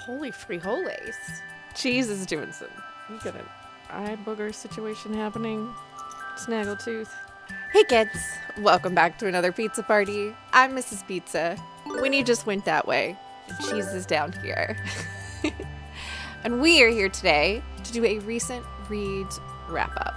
Holy frijoles. Cheese is doing some. You got an eye booger situation happening. Snaggletooth. Hey kids, welcome back to another pizza party. I'm Mrs. Pizza. Winnie just went that way. Cheese is down here. And we are here today to do a recent reads wrap up.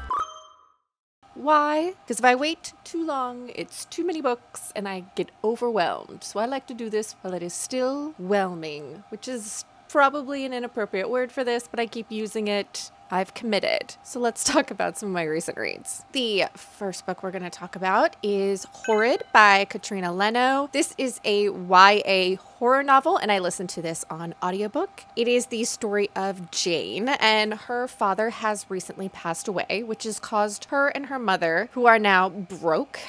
Why? Because if I wait too long, it's too many books and I get overwhelmed. So I like to do this while it is still whelming, which is probably an inappropriate word for this, but I keep using it. I've committed. So let's talk about some of my recent reads. The first book we're going to talk about is Horrid by Katrina Leno. This is a YA horror novel, and I listened to this on audiobook. It is the story of Jane, and her father has recently passed away, which has caused her and her mother, who are now broke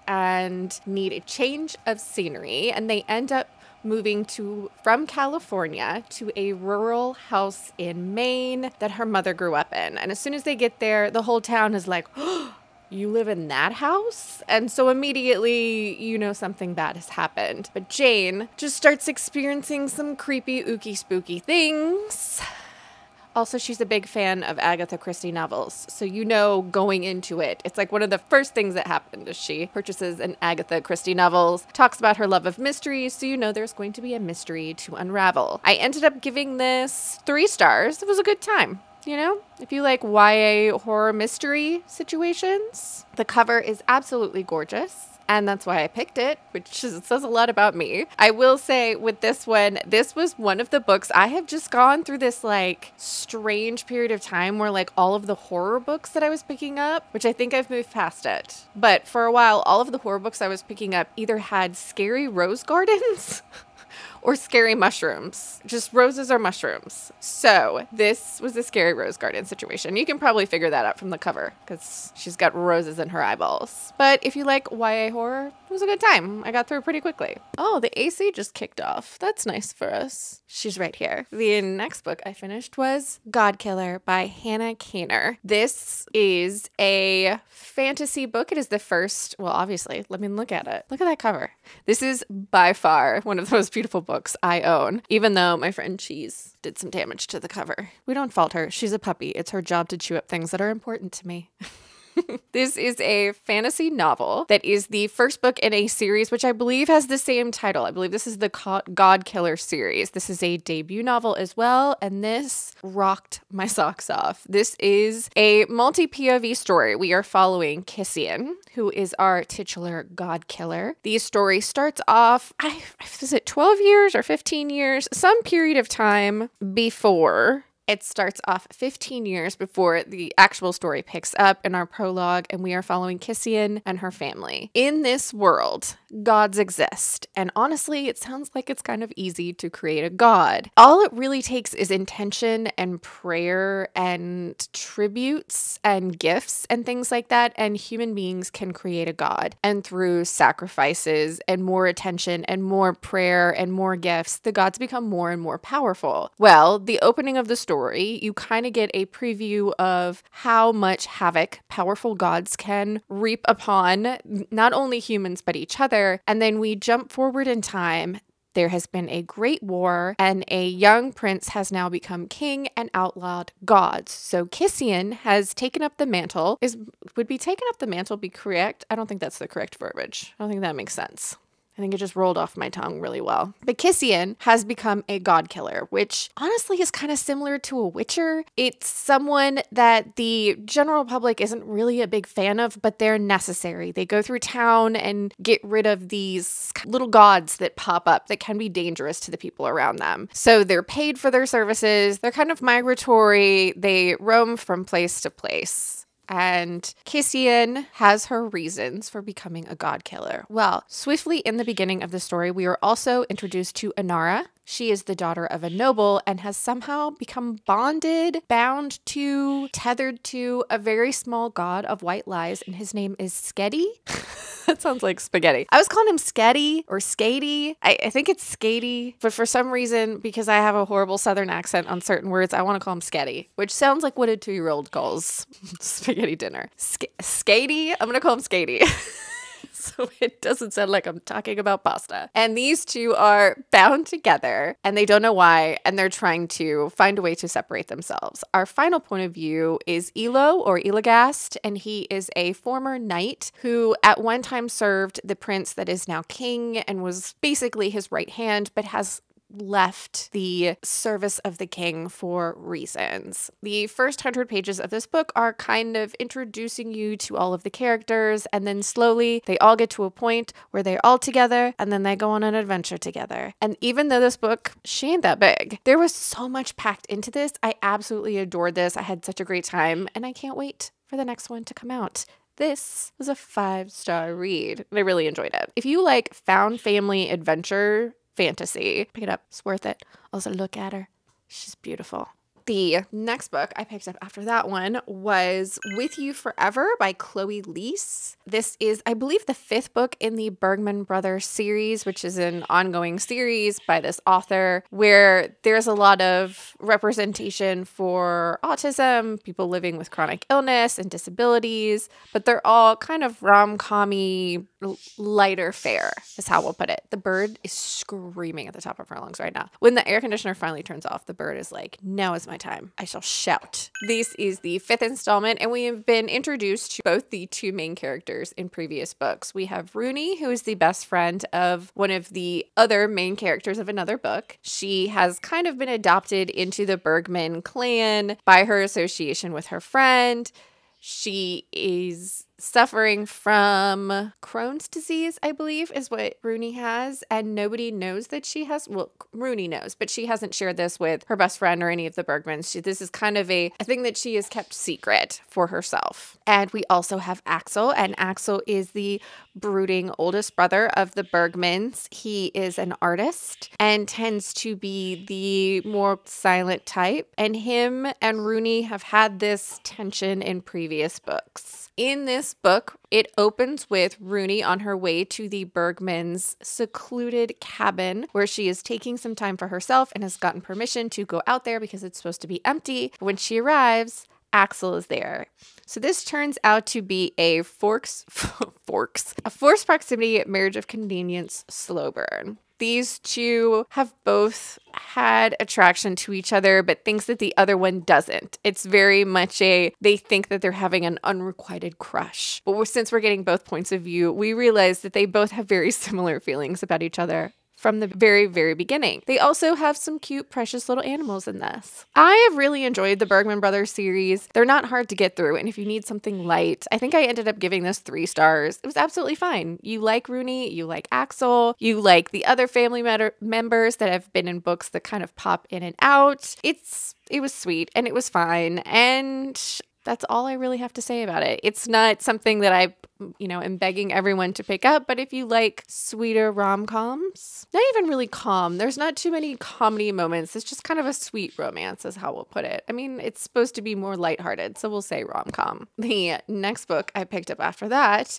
and need a change of scenery, and they end up moving from California to a rural house in Maine that her mother grew up in. And as soon as they get there, the whole town is like, oh, you live in that house? And so immediately, you know, something bad has happened. But Jane just starts experiencing some creepy, ooky, spooky things. Also, she's a big fan of Agatha Christie novels, so you know going into it, it's like one of the first things that happened is she purchases an Agatha Christie novels, talks about her love of mysteries, so you know there's going to be a mystery to unravel. I ended up giving this 3 stars. It was a good time. You know, if you like YA horror mystery situations, the cover is absolutely gorgeous. And that's why I picked it, which says a lot about me. I will say with this one, this was one of the books I have just gone through this like strange period of time where like all of the horror books that I was picking up, which I think I've moved past it. But for a while, all of the horror books I was picking up either had scary rose gardens or scary mushrooms, just roses or mushrooms. So this was a scary rose garden situation. You can probably figure that out from the cover because she's got roses in her eyeballs. But if you like YA horror, it was a good time. I got through pretty quickly. Oh, the AC just kicked off. That's nice for us. She's right here. The next book I finished was Godkiller by Hannah Kaner. This is a fantasy book. It is the first, well, obviously, let me look at it. Look at that cover. This is by far one of the most beautiful books I own, even though my friend Cheese did some damage to the cover. We don't fault her. She's a puppy. It's her job to chew up things that are important to me. This is a fantasy novel that is the first book in a series, which I believe has the same title. I believe this is the Godkiller series. This is a debut novel as well, and this rocked my socks off. This is a multi-POV story. We are following Kissian, who is our titular Godkiller. The story starts off, is it 12 years or 15 years? Some period of time before. It starts off 15 years before the actual story picks up in our prologue, and we are following Kissian and her family. In this world, gods exist, and honestly, it sounds like it's kind of easy to create a god. All it really takes is intention and prayer and tributes and gifts and things like that, and human beings can create a god. And through sacrifices and more attention and more prayer and more gifts, the gods become more and more powerful. Well, the opening of the story, you kind of get a preview of how much havoc powerful gods can reap upon not only humans but each other. And then we jump forward in time. There has been a great war, and a young prince has now become king and outlawed gods. So Kissian has taken up the mantle. Would be taken up the mantle be correct? I don't think that's the correct verbiage. I don't think that makes sense. I think it just rolled off my tongue really well. But Kissian has become a godkiller, which honestly is kind of similar to a witcher. It's someone that the general public isn't really a big fan of, but they're necessary. They go through town and get rid of these little gods that pop up that can be dangerous to the people around them. So they're paid for their services. They're kind of migratory. They roam from place to place. And Kissian has her reasons for becoming a godkiller. Well, swiftly in the beginning of the story, we are also introduced to Inara. She is the daughter of a noble and has somehow become bound to, tethered to a very small god of white lies, and his name is Skedi. That sounds like spaghetti. I was calling him Skedi or Skady. I think it's Skady, but for some reason, because I have a horrible southern accent on certain words, I want to call him Skedi, which sounds like what a 2-year-old calls spaghetti dinner. Skady? I'm going to call him Skady. so it doesn't sound like I'm talking about pasta. And these two are bound together and they don't know why, and they're trying to find a way to separate themselves. Our final point of view is Elo or Elagast, and he is a former knight who at one time served the prince that is now king and was basically his right hand, but has left the service of the king for reasons. The first 100 pages of this book are kind of introducing you to all of the characters, and then slowly they all get to a point where they're all together and then they go on an adventure together. And even though this book, she ain't that big, there was so much packed into this. I absolutely adored this. I had such a great time and I can't wait for the next one to come out. This was a 5-star read. I really enjoyed it. If you like found family adventure fantasy, pick it up. It's worth it. Also, look at her. She's beautiful. The next book I picked up after that one was With You Forever by Chloe Liese. This is, I believe, the 5th book in the Bergman Brothers series, which is an ongoing series by this author where there's a lot of representation for autism, people living with chronic illness and disabilities, but they're all kind of rom-com-y, lighter fare is how we'll put it. The bird is screaming at the top of her lungs right now. When the air conditioner finally turns off, the bird is like, now is my time. I shall shout. This is the 5th installment, and we have been introduced to both the two main characters in previous books. We have Rooney, who is the best friend of one of the other main characters of another book. She has kind of been adopted into the Bergman clan by her association with her friend. She is suffering from Crohn's disease, I believe, is what Rooney has, and nobody knows that she has. Well, Rooney knows, but she hasn't shared this with her best friend or any of the Bergmans. This is kind of a thing that she has kept secret for herself. And we also have Axel, and Axel is the brooding oldest brother of the Bergmans. He is an artist and tends to be the more silent type, and him and Rooney have had this tension in previous books. In this book, it opens with Rooney on her way to the Bergmans' secluded cabin where she is taking some time for herself and has gotten permission to go out there because it's supposed to be empty. When she arrives, Axel is there. So this turns out to be a forced proximity marriage of convenience slow burn. These two have both had attraction to each other, but thinks that the other one doesn't. It's very much they think that they're having an unrequited crush. But since we're getting both points of view, we realize that they both have very similar feelings about each other from the very, very beginning. They also have some cute, precious little animals in this. I have really enjoyed the Bergman Brothers series. They're not hard to get through, and if you need something light, I think I ended up giving this 3 stars. It was absolutely fine. You like Rooney, you like Axel, you like the other family members that have been in books that kind of pop in and out. It was sweet, and it was fine, and that's all I really have to say about it. It's not something that I am begging everyone to pick up, but if you like sweeter rom-coms, not even really calm, there's not too many comedy moments. It's just kind of a sweet romance is how we'll put it. I mean, it's supposed to be more lighthearted, so we'll say rom-com. The next book I picked up after that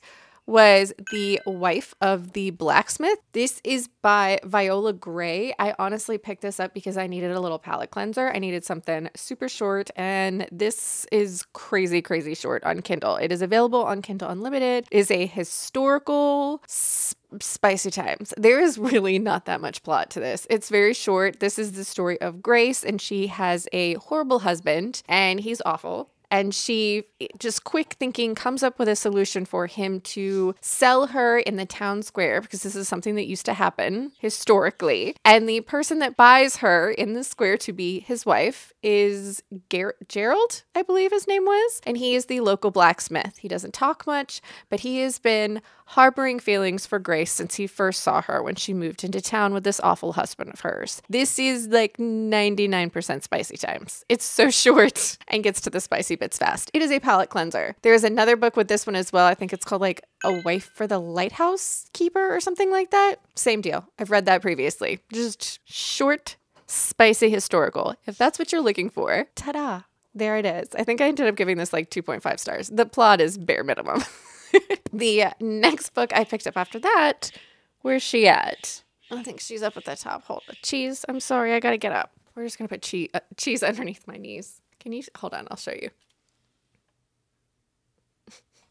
was The Wife of the Blacksmith. This is by Viola Gray. I honestly picked this up because I needed a little palette cleanser. I needed something super short, and this is crazy, crazy short on Kindle. It is available on Kindle Unlimited. It is a historical spicy times. There is really not that much plot to this. It's very short. This is the story of Grace, and she has a horrible husband, and he's awful. And she, just quick thinking, comes up with a solution for him to sell her in the town square, because this is something that used to happen historically. And the person that buys her in the square to be his wife is Gerald, I believe his name was. And he is the local blacksmith. He doesn't talk much, but he has been harboring feelings for Grace since he first saw her when she moved into town with this awful husband of hers. This is like 99% spicy times. It's so short and gets to the spicy bits fast. It is a palette cleanser. There's another book with this one as well. I think it's called like A Wife for the Lighthouse Keeper or something like that. Same deal. I've read that previously. Just short, spicy historical. If that's what you're looking for, ta-da. There it is. I think I ended up giving this like 2.5 stars. The plot is bare minimum. The next book I picked up after that, where's she at? I think she's up at the top. Hold on. Cheese. I'm sorry. I got to get up. We're just going to put cheese underneath my knees. Can you hold on? I'll show you.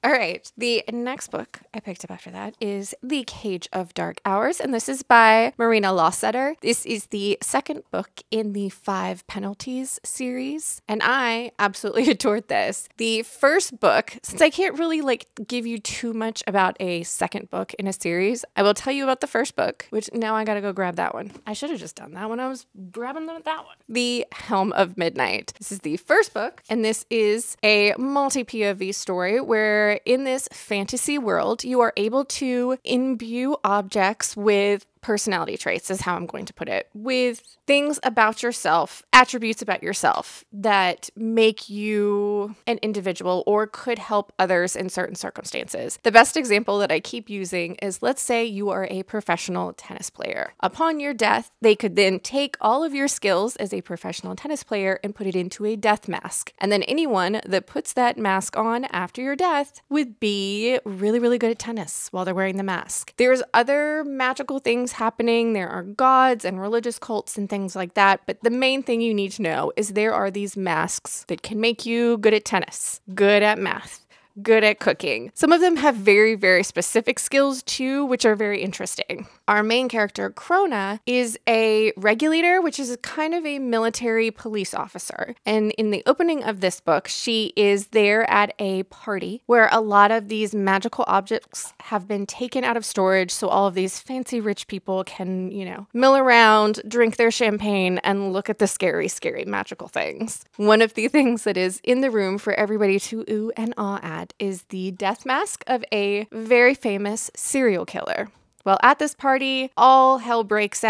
All right, the next book I picked up after that is The Cage of Dark Hours, and this is by Marina Lostetter. This is the second book in the 5 Penalties series, and I absolutely adored this. The first book, since I can't really give you too much about a second book in a series, I will tell you about the first book, which now I gotta go grab that one. I should have just done that when I was grabbing that one. The Helm of Midnight. This is the first book, and this is a multi-POV story where in this fantasy world, you are able to imbue objects with personality traits, is how I'm going to put it, with things about yourself, attributes about yourself that make you an individual or could help others in certain circumstances. The best example that I keep using is, let's say you are a professional tennis player. Upon your death, they could then take all of your skills as a professional tennis player and put it into a death mask. And then anyone that puts that mask on after your death would be really, really good at tennis while they're wearing the mask. There's other magical things happening. There are gods and religious cults and things like that. But the main thing you need to know is there are these masks that can make you good at tennis, good at math, good at cooking. Some of them have very, very specific skills too, which are very interesting. Our main character, Krona, is a regulator, which is kind of a military police officer. And in the opening of this book, she is there at a party where a lot of these magical objects have been taken out of storage so all of these fancy rich people can, mill around, drink their champagne, and look at the scary, scary magical things. One of the things that is in the room for everybody to ooh and ah at is the death mask of a very famous serial killer. Well, at this party, all hell breaks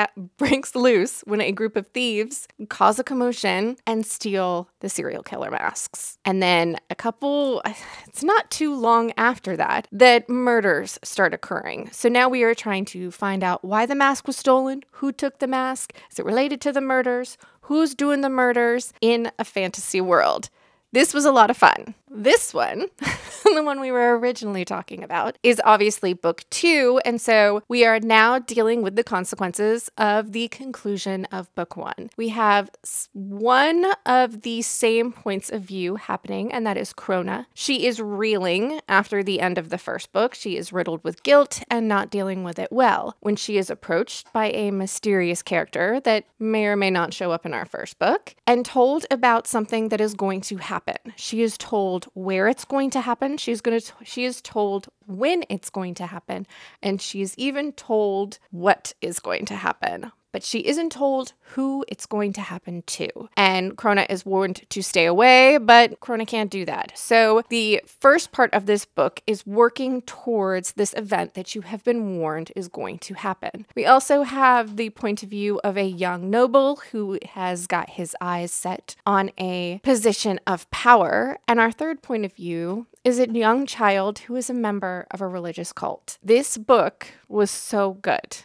loose when a group of thieves cause a commotion and steal the serial killer masks. And then it's not too long after that murders start occurring. So now we are trying to find out why the mask was stolen, who took the mask, is it related to the murders, who's doing the murders in a fantasy world. This was a lot of fun. This one, the one we were originally talking about, is obviously book 2. And so we are now dealing with the consequences of the conclusion of book 1. We have one of the same points of view happening, and that is Krona. She is reeling after the end of the first book. She is riddled with guilt and not dealing with it well when she is approached by a mysterious character that may or may not show up in our first book and told about something that is going to happen. She is told where it's going to happen. She is told when it's going to happen, and she is even told what is going to happen. But she isn't told who it's going to happen to. And Krona is warned to stay away, but Krona can't do that. So the first part of this book is working towards this event that you have been warned is going to happen. We also have the point of view of a young noble who has got his eyes set on a position of power. And our third point of view is a young child who is a member of a religious cult. This book was so good.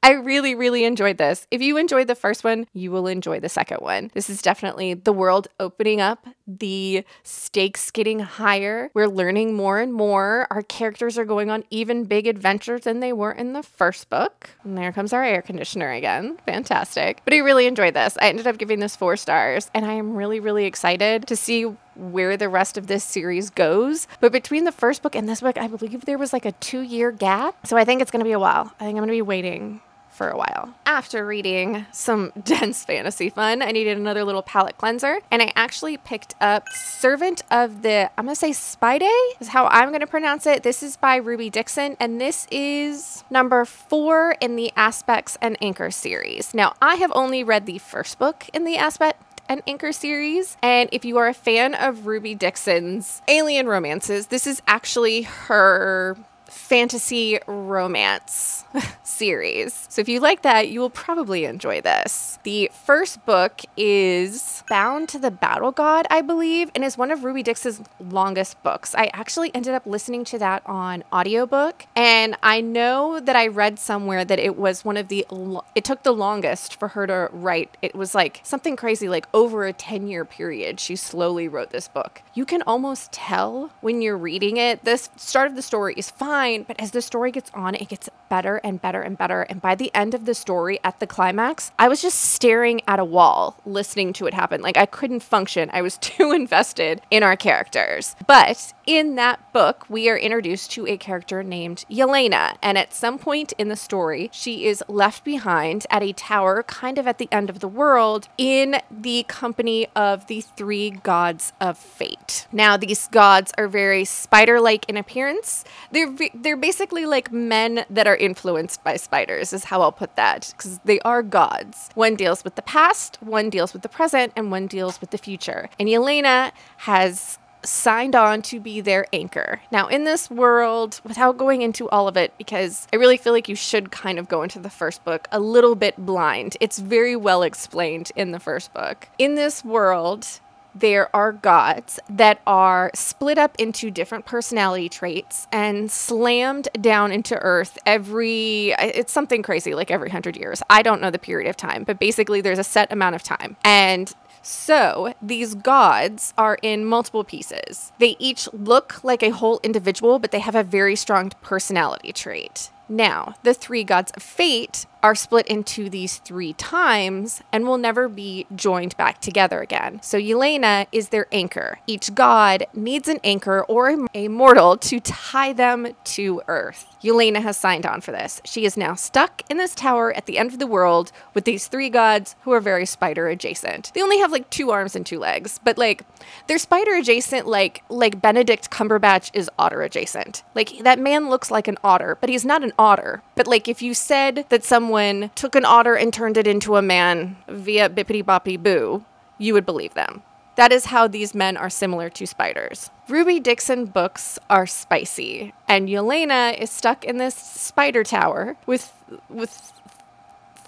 I really, really enjoyed this. If you enjoyed the first one, you will enjoy the second one. This is definitely the world opening up, the stakes getting higher. We're learning more and more. Our characters are going on even big adventures than they were in the first book. And there comes our air conditioner again. Fantastic. But I really enjoyed this. I ended up giving this 4 stars, and I am really, really excited to see where the rest of this series goes. But between the first book and this book, I believe there was like a 2-year gap. So I think it's going to be a while. I think I'm going to be waiting for a while. After reading some dense fantasy fun, I needed another little palate cleanser, and I actually picked up Servant of the, I'm going to say Spidae is how I'm going to pronounce it. This is by Ruby Dixon, and this is number 4 in the Aspects and Anchor series. Now, I have only read the first book in the Aspect and Anchor series, and if you are a fan of Ruby Dixon's alien romances, this is actually her fantasy romance series. So if you like that, you will probably enjoy this. The first book is Bound to the Battle God, I believe, and is one of Ruby Dixon's longest books. I actually ended up listening to that on audiobook, and I know that I read somewhere that it was one of the, it took the longest for her to write. It was like something crazy, like over a 10-year period, she slowly wrote this book. You can almost tell when you're reading it. The start of the story is fine, but as the story gets on, it gets better and better and better. And by the end of the story, at the climax, I was just staring at a wall listening to it happen. Like, I couldn't function. I was too invested in our characters. But In that book, we are introduced to a character named Yelena, and at some point in the story, she is left behind at a tower kind of at the end of the world in the company of the three gods of fate. Now, these gods are very spider-like in appearance. They're basically like men that are influenced by spiders, is how I'll put that, because they are gods. One deals with the past, one deals with the present, and one deals with the future. And Yelena has signed on to be their anchor. Now, in this world, without going into all of it, because I really feel like you should kind of go into the first book a little bit blind. It's very well explained in the first book. In this world, there are gods that are split up into different personality traits and slammed down into Earth it's something crazy, like every 100 years. I don't know the period of time, but basically there's a set amount of time. And so these gods are in multiple pieces. They each look like a whole individual, but they have a very strong personality trait. Now, the three gods of fate are split into these 3 times and will never be joined back together again. So Yelena is their anchor. Each god needs an anchor or a mortal to tie them to Earth. Yelena has signed on for this. She is now stuck in this tower at the end of the world with these 3 gods who are very spider adjacent. They only have like 2 arms and 2 legs, but like they're spider adjacent like Benedict Cumberbatch is otter adjacent. Like that man looks like an otter, but he's not an otter. But like if you said that someone took an otter and turned it into a man via bippity boppy boo, you would believe them. That is how these men are similar to spiders. Ruby Dixon books are spicy, and Yelena is stuck in this spider tower with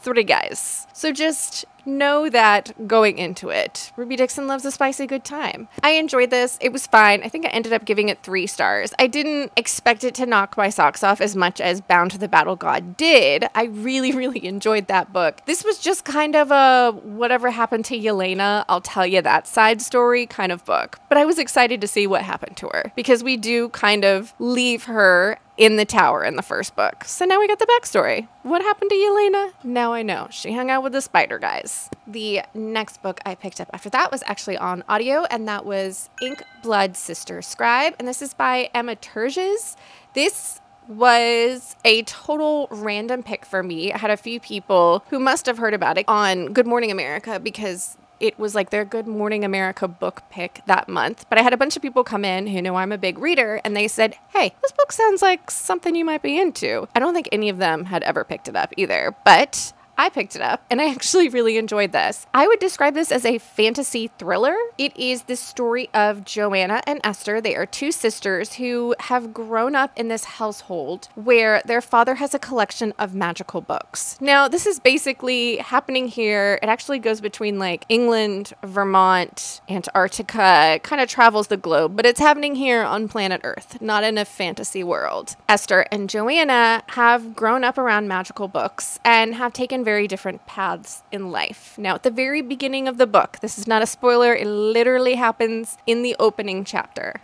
3 guys. So just know that going into it. Ruby Dixon loves a spicy good time. I enjoyed this. It was fine. I think I ended up giving it 3 stars. I didn't expect it to knock my socks off as much as Bound to the Battle God did. I really, really enjoyed that book. This was just kind of a whatever happened to Yelena, I'll tell you that side story kind of book. But I was excited to see what happened to her because we do kind of leave her in the tower in the first book. So now we got the backstory. What happened to Yelena? Now I know. She hung out with the spider guys. The next book I picked up after that was actually on audio, and that was Ink Blood Sister Scribe, and this is by Emma Torzs. This was a total random pick for me. I had a few people who must have heard about it on Good Morning America because it was like their Good Morning America book pick that month. But I had a bunch of people come in who know I'm a big reader, and they said, hey, this book sounds like something you might be into. I don't think any of them had ever picked it up either, but I picked it up and I actually really enjoyed this. I would describe this as a fantasy thriller. It is the story of Joanna and Esther. They are 2 sisters who have grown up in this household where their father has a collection of magical books. Now, this is basically happening here. It actually goes between like England, Vermont, Antarctica. It kind of travels the globe, but it's happening here on planet Earth, not in a fantasy world. Esther and Joanna have grown up around magical books and have taken very different paths in life. Now, at the very beginning of the book, this is not a spoiler, it literally happens in the opening chapter.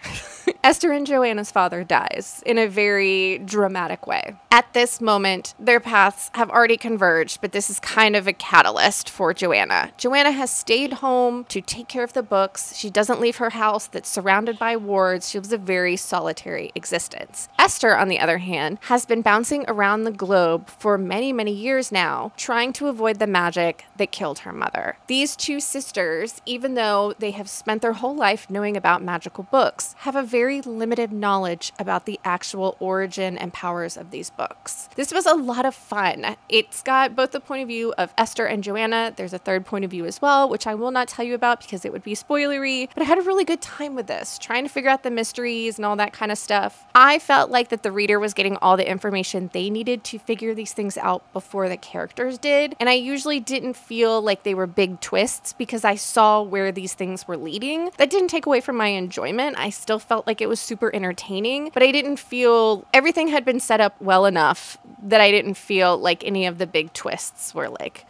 Esther and Joanna's father dies in a very dramatic way. At this moment, their paths have already converged, but this is kind of a catalyst for Joanna. Joanna has stayed home to take care of the books. She doesn't leave her house that's surrounded by wards. She lives a very solitary existence. Esther, on the other hand, has been bouncing around the globe for many, many years now, trying to avoid the magic that killed her mother. These 2 sisters, even though they have spent their whole life knowing about magical books, have a very limited knowledge about the actual origin and powers of these books. This was a lot of fun. It's got both the point of view of Esther and Joanna. There's a third point of view as well, which I will not tell you about because it would be spoilery, but I had a really good time with this, trying to figure out the mysteries and all that kind of stuff. I felt like that the reader was getting all the information they needed to figure these things out before the characters did, and I usually didn't feel like they were big twists because I saw where these things were leading. That didn't take away from my enjoyment. I still felt like it was super entertaining, but I didn't feel everything had been set up well enough that I didn't feel like any of the big twists were like,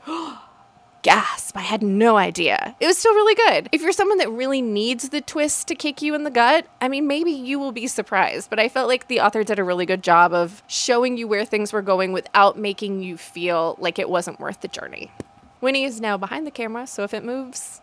gasp, I had no idea. It was still really good. If you're someone that really needs the twist to kick you in the gut, I mean, maybe you will be surprised, but I felt like the author did a really good job of showing you where things were going without making you feel like it wasn't worth the journey. Winnie is now behind the camera, so if it moves,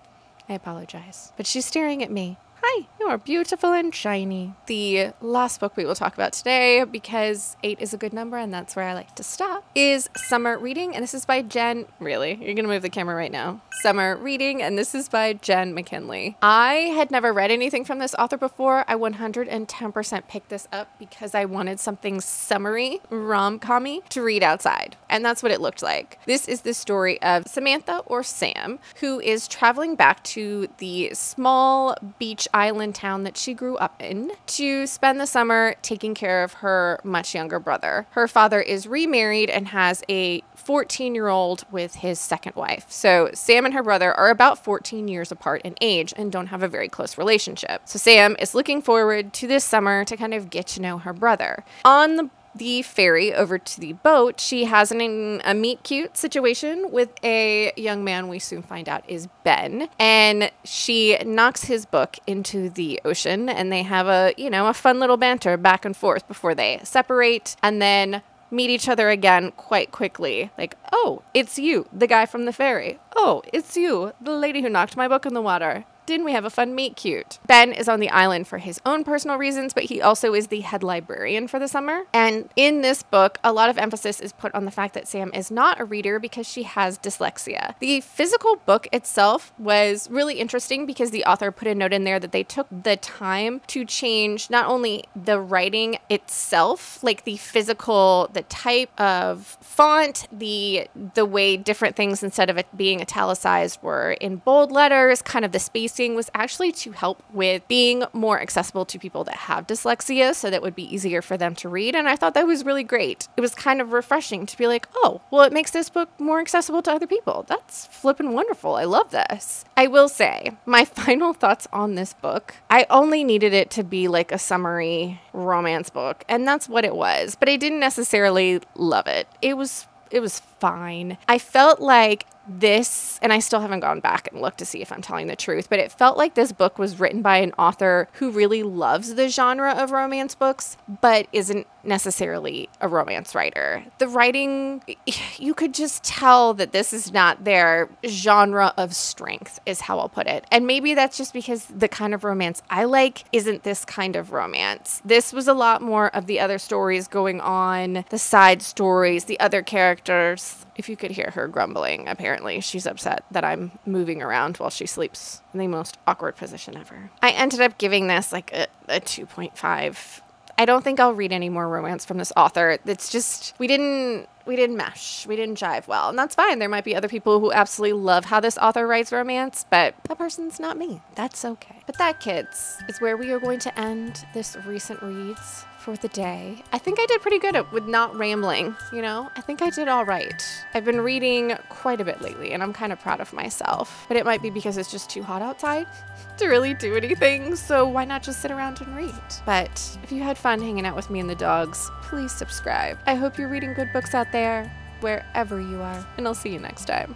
I apologize. But she's staring at me. Hi, you are beautiful and shiny. The last book we will talk about today, because 8 is a good number and that's where I like to stop, is Summer Reading, and this is by Jenn. Really? You're gonna move the camera right now. Summer Reading, and this is by Jenn McKinlay. I had never read anything from this author before. I 110% picked this up because I wanted something summery, rom-com-y to read outside, and that's what it looked like. This is the story of Samantha, or Sam, who is traveling back to the small beach island town that she grew up in to spend the summer taking care of her much younger brother. Her father is remarried and has a 14-year-old with his second wife. So Sam and her brother are about 14 years apart in age and don't have a very close relationship. So Sam is looking forward to this summer to kind of get to know her brother. On the ferry over to the boat, she has a meet cute situation with a young man we soon find out is Ben, and she knocks his book into the ocean, and they have a fun little banter back and forth before they separate and then meet each other again quite quickly. Like, oh, it's you, the guy from the ferry. Oh, it's you, the lady who knocked my book in the water. Didn't we have a fun meet cute? Ben is on the island for his own personal reasons, but he also is the head librarian for the summer. And in this book, a lot of emphasis is put on the fact that Sam is not a reader because she has dyslexia. The physical book itself was really interesting because the author put a note in there that they took the time to change not only the writing itself, like the physical, the type of font, the way different things, instead of it being italicized, were in bold letters, kind of the spacing was actually to help with being more accessible to people that have dyslexia, so that would be easier for them to read. And I thought that was really great. It was kind of refreshing to be like, oh, well, it makes this book more accessible to other people. That's flippin' wonderful. I love this. I will say, my final thoughts on this book, I only needed it to be like a summary romance book, and that's what it was, but I didn't necessarily love it. It was fine. I felt like this, and I still haven't gone back and looked to see if I'm telling the truth, but it felt like this book was written by an author who really loves the genre of romance books, but isn't necessarily a romance writer. The writing, you could just tell that this is not their genre of strength, is how I'll put it. And maybe that's just because the kind of romance I like isn't this kind of romance. This was a lot more of the other stories going on, the side stories, the other characters. If you could hear her grumbling, apparently she's upset that I'm moving around while she sleeps in the most awkward position ever. I ended up giving this like a 2.5. I don't think I'll read any more romance from this author. It's just, we didn't mesh. We didn't jive well. And that's fine. There might be other people who absolutely love how this author writes romance, but that person's not me. That's okay. But that, kids, is where we are going to end this recent reads for the day. I think I did pretty good with not rambling, I think I did all right. I've been reading quite a bit lately, and I'm kind of proud of myself, but it might be because it's just too hot outside to really do anything, so why not just sit around and read? But if you had fun hanging out with me and the dogs, please subscribe. I hope you're reading good books out there, wherever you are, and I'll see you next time.